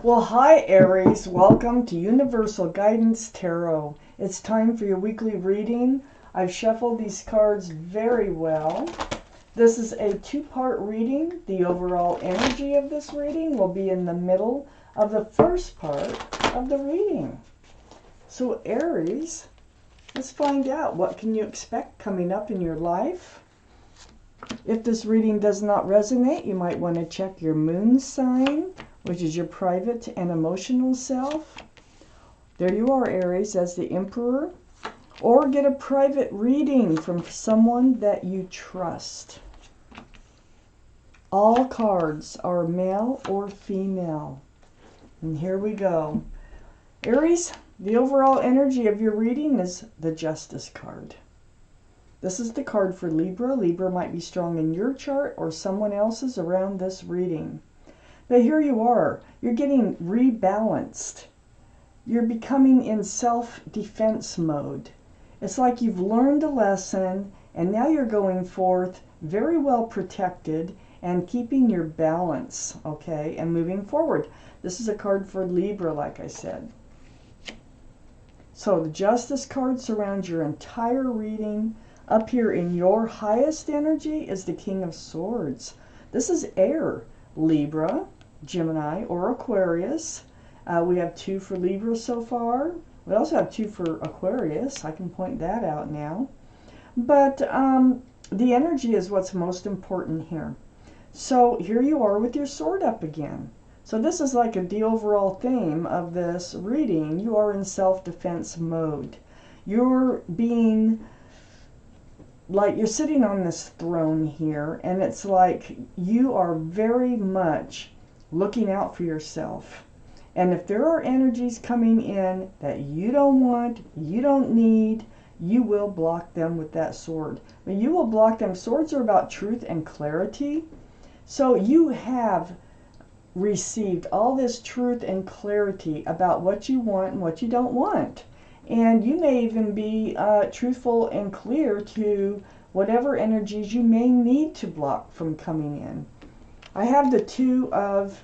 Well, hi Aries, welcome to Universal Guidance Tarot. It's time for your weekly reading. I've shuffled these cards very well. This is a two-part reading. The overall energy of this reading will be in the middle of the first part of the reading. So Aries, let's find out what can you expect coming up in your life. If this reading does not resonate, you might want to check your moon sign, which is your private and emotional self. There you are, Aries, as the Emperor. Or get a private reading from someone that you trust. All cards are male or female. And here we go. Aries, the overall energy of your reading is the Justice card. This is the card for Libra. Libra might be strong in your chart or someone else's around this reading. But here you are. You're getting rebalanced. You're becoming in self-defense mode. It's like you've learned a lesson and now you're going forth very well protected and keeping your balance, okay, and moving forward. This is a card for Libra, like I said. So the Justice card surrounds your entire reading. Up here in your highest energy is the King of Swords. This is air, Libra, Gemini, or Aquarius. We have 2 for Libra so far. We also have 2 for Aquarius. I can point that out now. But the energy is what's most important here. So here you are with your sword up again. So this is like the overall theme of this reading. You are in self-defense mode. You're being like you're sitting on this throne here, and it's like you are very much looking out for yourself. And if there are energies coming in that you don't want, you don't need, you will block them with that sword. But you will block them. Swords are about truth and clarity. So you have received all this truth and clarity about what you want and what you don't want. And you may even be truthful and clear to whatever energies you may need to block from coming in. I have the 2 of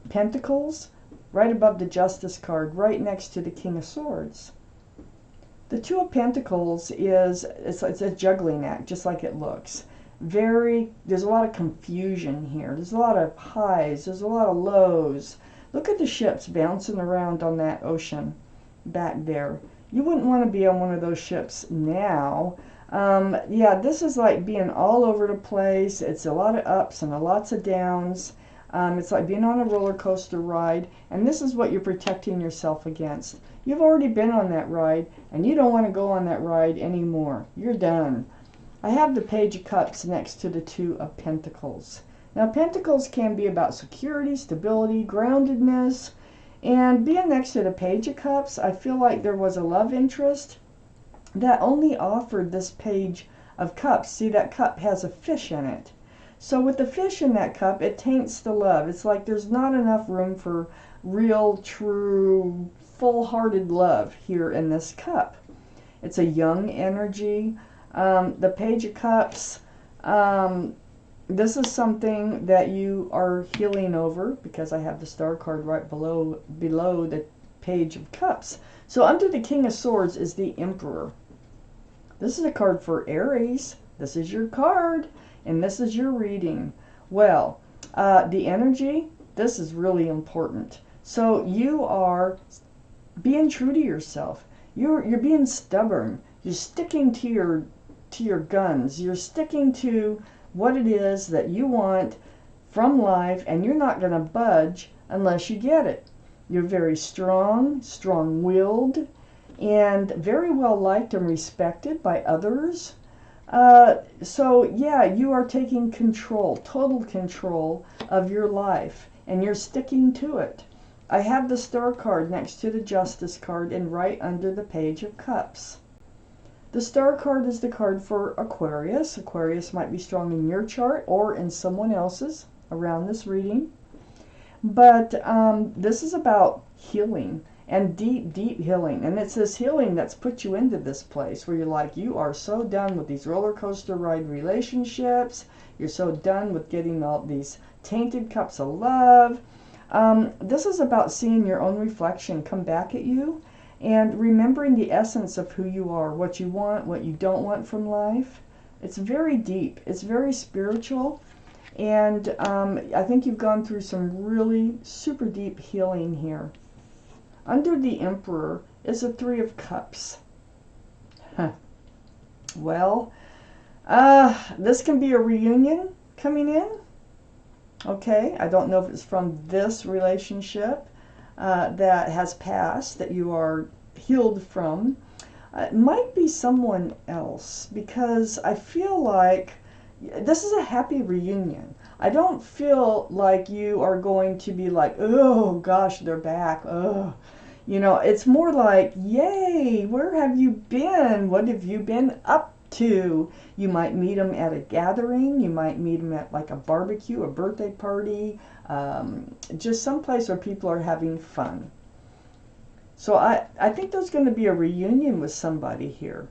Pentacles right above the Justice card, right next to the King of Swords. The 2 of Pentacles it's a juggling act, just like it looks. There's a lot of confusion here. There's a lot of highs. There's a lot of lows. Look at the ships bouncing around on that ocean back there. You wouldn't want to be on one of those ships now. Yeah, this is like being all over the place. It's a lot of ups and lots of downs. It's like being on a roller coaster ride, and this is what you're protecting yourself against. You've already been on that ride, and you don't want to go on that ride anymore. You're done. I have the Page of Cups next to the 2 of Pentacles. Now, Pentacles can be about security, stability, groundedness, and being next to the Page of Cups, I feel like there was a love interest that only offered this Page of Cups. See, that cup has a fish in it. So with the fish in that cup, it taints the love. It's like there's not enough room for real, true, full-hearted love here in this cup. It's a young energy. The Page of Cups, this is something that you are healing over, because I have the Star card right below the Page of Cups. So under the King of Swords is the Emperor. This is a card for Aries. This is your card, and this is your reading. Well, the energy, this is really important. So you are being true to yourself. You're being stubborn. You're sticking to your guns. You're sticking to what it is that you want from life, and you're not going to budge unless you get it. You're very strong, strong-willed, and very well liked and respected by others. So yeah, you are taking control, total control of your life, and you're sticking to it. I have the Star card next to the Justice card and right under the Page of Cups. The Star card is the card for Aquarius. Aquarius might be strong in your chart or in someone else's around this reading. But this is about healing and deep, deep healing. And it's this healing that's put you into this place where you're like, you are so done with these roller coaster ride relationships. You're so done with getting all these tainted cups of love. This is about seeing your own reflection come back at you and remembering the essence of who you are, what you want, what you don't want from life. It's very deep. It's very spiritual. And I think you've gone through some really super deep healing here. Under the Emperor is the Three of Cups. Huh. Well, this can be a reunion coming in. Okay, I don't know if it's from this relationship that has passed, that you are healed from. It might be someone else, because I feel like this is a happy reunion. I don't feel like you are going to be like, oh gosh, they're back. Oh, you know, it's more like, yay, where have you been? What have you been up to? You might meet them at a gathering. You might meet them at like a barbecue, a birthday party, just someplace where people are having fun. So I think there's going to be a reunion with somebody here.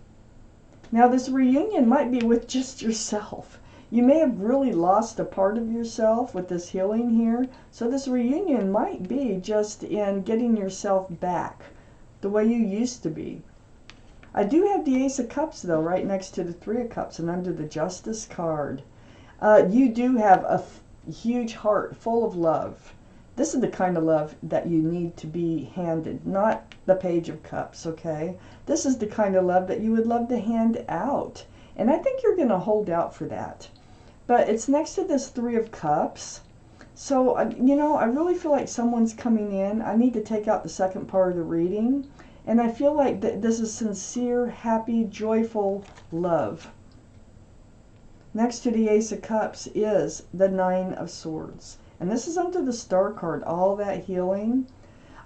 Now this reunion might be with just yourself. You may have really lost a part of yourself with this healing here. So this reunion might be just in getting yourself back the way you used to be. I do have the Ace of Cups though right next to the Three of Cups and under the Justice card. You do have a huge heart full of love. This is the kind of love that you need to be handed, not the Page of Cups, okay? This is the kind of love that you would love to hand out. And I think you're going to hold out for that. But it's next to this Three of Cups. So, you know, I really feel like someone's coming in. I need to take out the second part of the reading. And I feel like this is sincere, happy, joyful love. Next to the Ace of Cups is the Nine of Swords. And this is under the Star card, all that healing.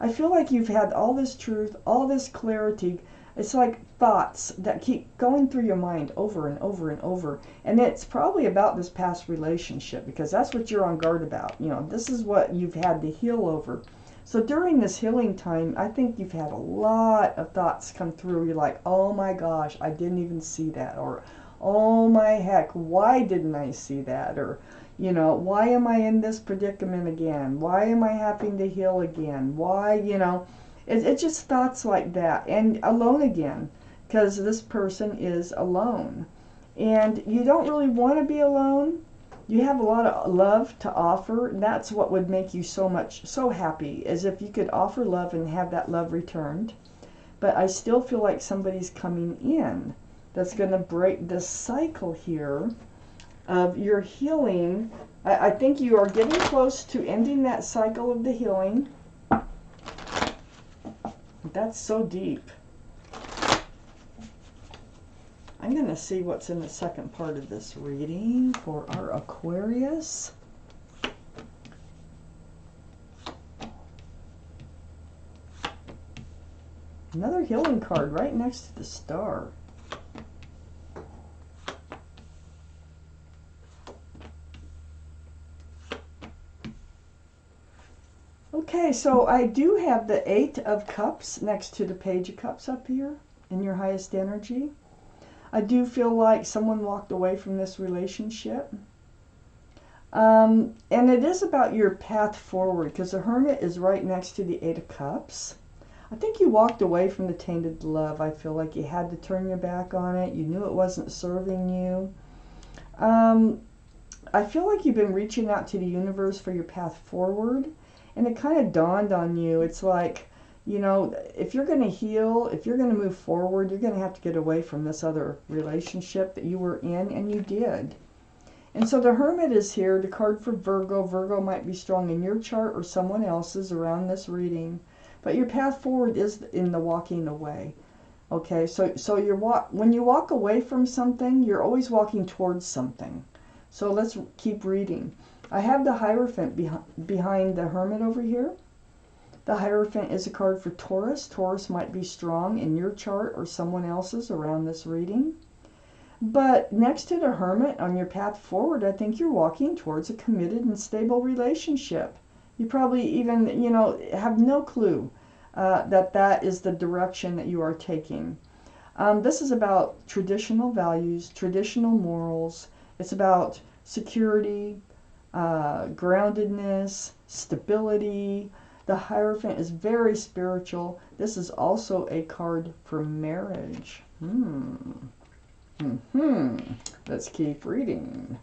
I feel like you've had all this truth, all this clarity. It's like thoughts that keep going through your mind over and over and over. And it's probably about this past relationship, because that's what you're on guard about. You know, this is what you've had to heal over. So during this healing time, I think you've had a lot of thoughts come through. You're like, oh my gosh, I didn't even see that. Or, oh my heck, why didn't I see that? Or, you know, why am I in this predicament again? Why am I having to heal again? Why, you know, it's just thoughts like that. And alone again, because this person is alone. And you don't really want to be alone. You have a lot of love to offer. That's what would make you so happy, as if you could offer love and have that love returned. But I still feel like somebody's coming in that's going to break this cycle here of your healing. I think you are getting close to ending that cycle of the healing. That's so deep. I'm going to see what's in the second part of this reading for our Aquarius. Another healing card right next to the Star. Okay, so I do have the Eight of Cups next to the Page of Cups up here in your highest energy. I do feel like someone walked away from this relationship. And it is about your path forward, because the Hermit is right next to the Eight of Cups. I think you walked away from the tainted love. I feel like you had to turn your back on it. You knew it wasn't serving you. I feel like you've been reaching out to the universe for your path forward. And it kind of dawned on you. It's like, you know, if you're going to heal, if you're going to move forward, you're going to have to get away from this other relationship that you were in, and you did. And so the Hermit is here, the card for Virgo. Virgo might be strong in your chart or someone else's around this reading. But your path forward is in the walking away. Okay, so when you walk away from something, you're always walking towards something. So let's keep reading. I have the Hierophant behind the Hermit over here. The Hierophant is a card for Taurus. Taurus might be strong in your chart or someone else's around this reading. But next to the Hermit on your path forward, I think you're walking towards a committed and stable relationship. You probably even, you know, have no clue that is the direction that you are taking. This is about traditional values, traditional morals. It's about security, groundedness, stability. The Hierophant is very spiritual. This is also a card for marriage. Let's keep reading.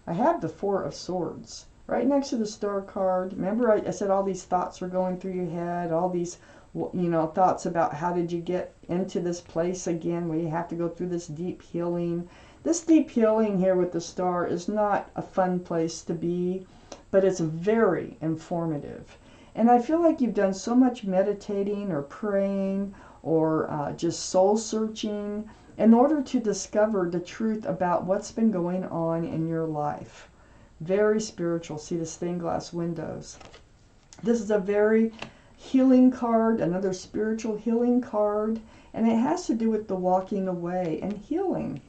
I have the Four of Swords right next to the Star card. Remember I said all these thoughts were going through your head, all these, you know, thoughts about how did you get into this place again where you have to go through this deep healing. This deep healing here with the Star is not a fun place to be, but it's very informative. And I feel like you've done so much meditating or praying or just soul searching in order to discover the truth about what's been going on in your life. Very spiritual. See the stained glass windows. This is a very healing card, another spiritual healing card, and it has to do with the walking away and healing.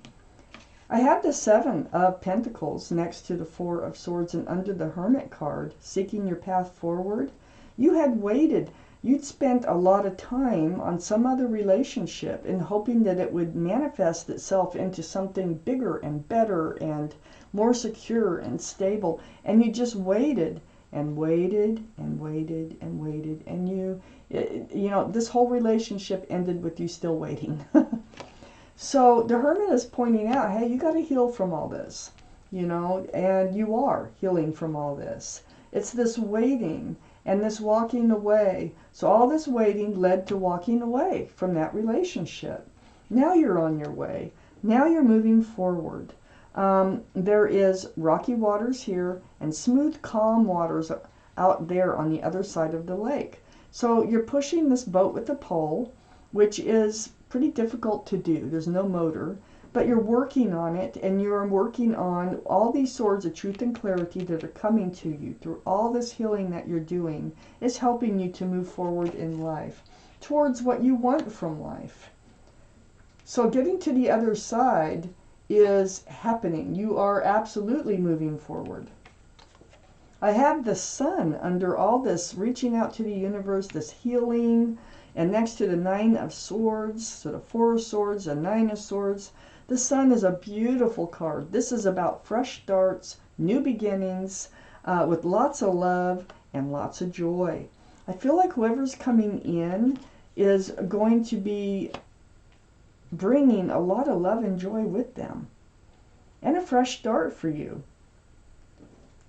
I have the Seven of Pentacles next to the Four of Swords and under the Hermit card, seeking your path forward. You had waited. You'd spent a lot of time on some other relationship and hoping that it would manifest itself into something bigger and better and more secure and stable. And you just waited and waited and waited and waited. And you know, this whole relationship ended with you still waiting. So the Hermit is pointing out, hey, you got to heal from all this, you know, and you are healing from all this. It's this waiting and this walking away. So all this waiting led to walking away from that relationship. Now you're on your way. Now you're moving forward. There is rocky waters here and smooth, calm waters out there on the other side of the lake. So you're pushing this boat with a pole, which is pretty difficult to do. There's no motor, but you're working on it, and you're working on all these swords of truth and clarity that are coming to you through all this healing that you're doing is helping you to move forward in life towards what you want from life. So getting to the other side is happening. You are absolutely moving forward. I have the Sun under all this, reaching out to the universe, this healing, and next to the Nine of Swords, so the Four of Swords and Nine of Swords, the Sun is a beautiful card. This is about fresh starts, new beginnings, with lots of love and lots of joy. I feel like whoever's coming in is going to be bringing a lot of love and joy with them, and a fresh start for you.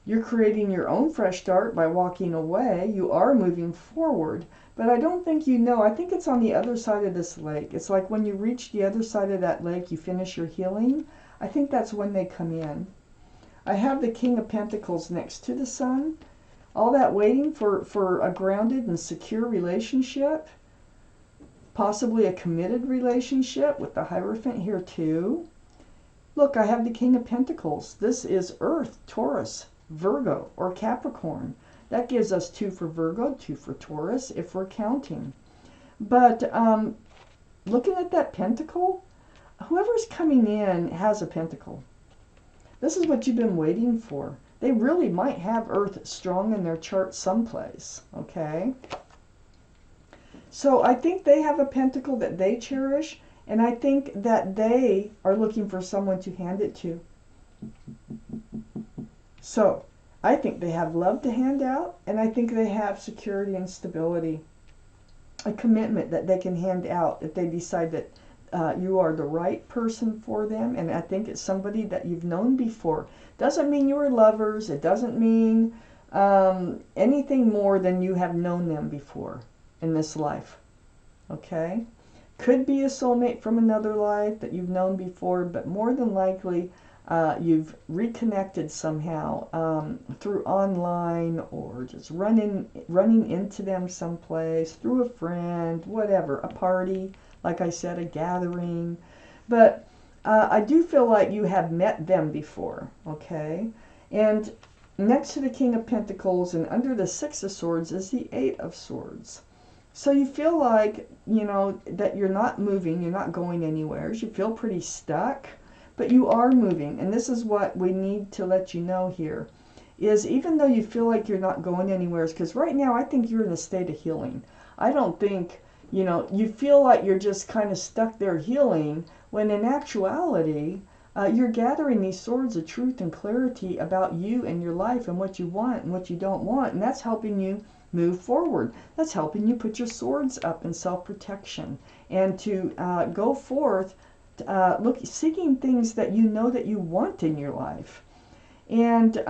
You're creating your own fresh start by walking away. You are moving forward, but I don't think you know. I think it's on the other side of this lake. It's like when you reach the other side of that lake, you finish your healing. I think that's when they come in. I have the King of Pentacles next to the Sun. All that waiting for a grounded and secure relationship, possibly a committed relationship with the Hierophant here too. Look, I have the King of Pentacles. This is Earth, Taurus, Virgo, or Capricorn. That gives us 2 for Virgo, 2 for Taurus, if we're counting. But looking at that pentacle, whoever's coming in has a pentacle. This is what you've been waiting for. They really might have Earth strong in their chart someplace, okay? So I think they have a pentacle that they cherish, and I think that they are looking for someone to hand it to. So I think they have love to hand out, and I think they have security and stability, a commitment that they can hand out if they decide that you are the right person for them. And I think it's somebody that you've known before. Doesn't mean you were lovers. It doesn't mean anything more than you have known them before in this life. Okay? Could be a soulmate from another life that you've known before, but more than likely you've reconnected somehow through online, or just running into them someplace, through a friend, whatever, a party, like I said, a gathering. But I do feel like you have met them before, okay? And next to the King of Pentacles and under the Six of Swords is the Eight of Swords. So you feel like, you know, that you're not moving, you're not going anywhere. You feel pretty stuck, but you are moving. And this is what we need to let you know here, is even though you feel like you're not going anywhere, because right now I think you're in a state of healing. I don't think, you know, you feel like you're just kind of stuck there healing, when in actuality, You're gathering these swords of truth and clarity about you and your life and what you want and what you don't want. And that's helping you move forward. That's helping you put your swords up in self-protection and to go forth seeking things that you know that you want in your life. And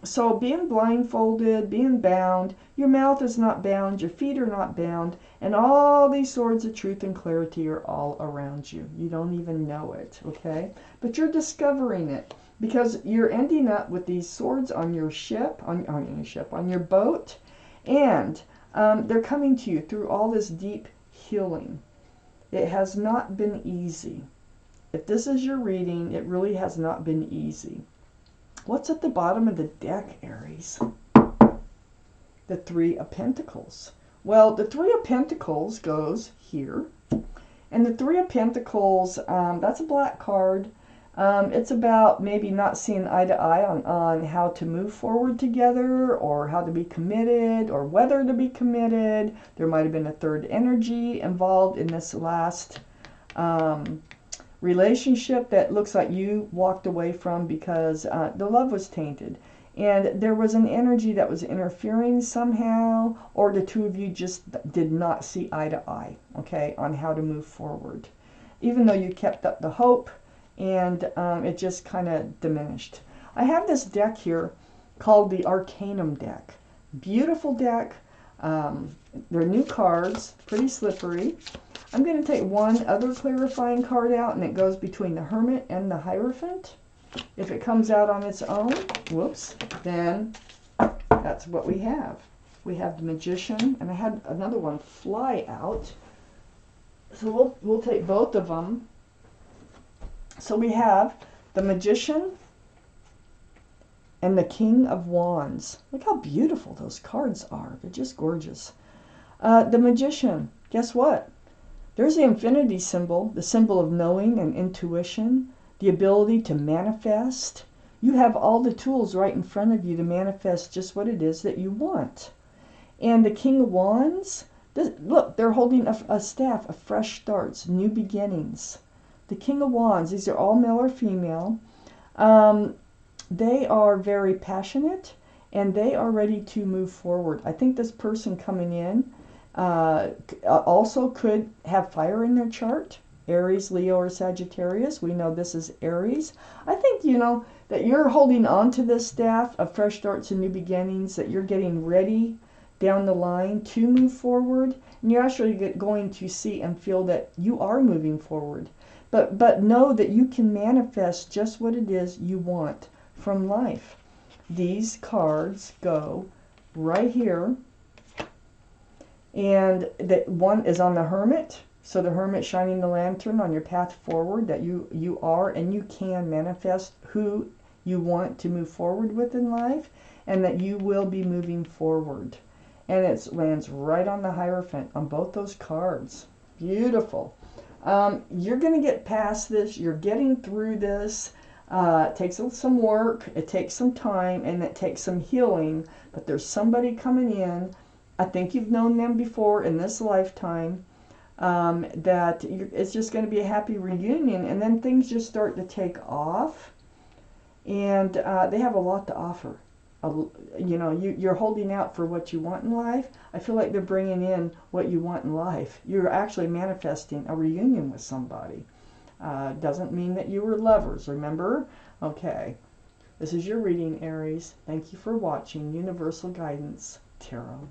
so being blindfolded, being bound, your mouth is not bound, your feet are not bound, and all these swords of truth and clarity are all around you. You don't even know it, okay? But you're discovering it because you're ending up with these swords on your ship, on your boat, and they're coming to you through all this deep healing. It has not been easy. If this is your reading, it really has not been easy. What's at the bottom of the deck, Aries? The Three of Pentacles. Well, the Three of Pentacles goes here. And the Three of Pentacles, that's a black card. It's about maybe not seeing eye to eye on how to move forward together or how to be committed or whether to be committed. There might have been a third energy involved in this last relationship that looks like you walked away from because the love was tainted. And there was an energy that was interfering somehow, or the two of you just did not see eye to eye, okay, on how to move forward. Even though you kept up the hope, and it just kind of diminished. I have this deck here called the Arcanum deck. Beautiful deck. They're new cards, pretty slippery. I'm going to take one other clarifying card out, and it goes between the Hermit and the Hierophant. If it comes out on its own, whoops, then that's what we have. We have the Magician, and I had another one fly out. So we'll take both of them. So we have the Magician and the King of Wands. Look how beautiful those cards are. They're just gorgeous. The Magician, guess what? There's the infinity symbol, the symbol of knowing and intuition, the ability to manifest. You have all the tools right in front of you to manifest just what it is that you want. And the King of Wands, look, they're holding a staff of fresh starts, new beginnings. The King of Wands, these are all male or female. They are very passionate and they are ready to move forward. I think this person coming in also could have fire in their chart. Aries, Leo, or Sagittarius. We know this is Aries. I think, you know, that you're holding on to this staff of fresh starts and new beginnings, that you're getting ready down the line to move forward. And you're actually going to see and feel that you are moving forward. But know that you can manifest just what it is you want from life. These cards go right here. And that one is on the Hermit. So the Hermit shining the lantern on your path forward, that you are and you can manifest who you want to move forward with in life, and that you will be moving forward. And it lands right on the Hierophant on both those cards. Beautiful. You're going to get past this. You're getting through this. It takes some work, it takes some time, and it takes some healing. But there's somebody coming in. I think you've known them before in this lifetime. That it's just going to be a happy reunion, and then things just start to take off, and they have a lot to offer. You know, you're holding out for what you want in life. I feel like they're bringing in what you want in life. You're actually manifesting a reunion with somebody. Doesn't mean that you were lovers, remember? Okay, this is your reading, Aries. Thank you for watching Universal Guidance Tarot.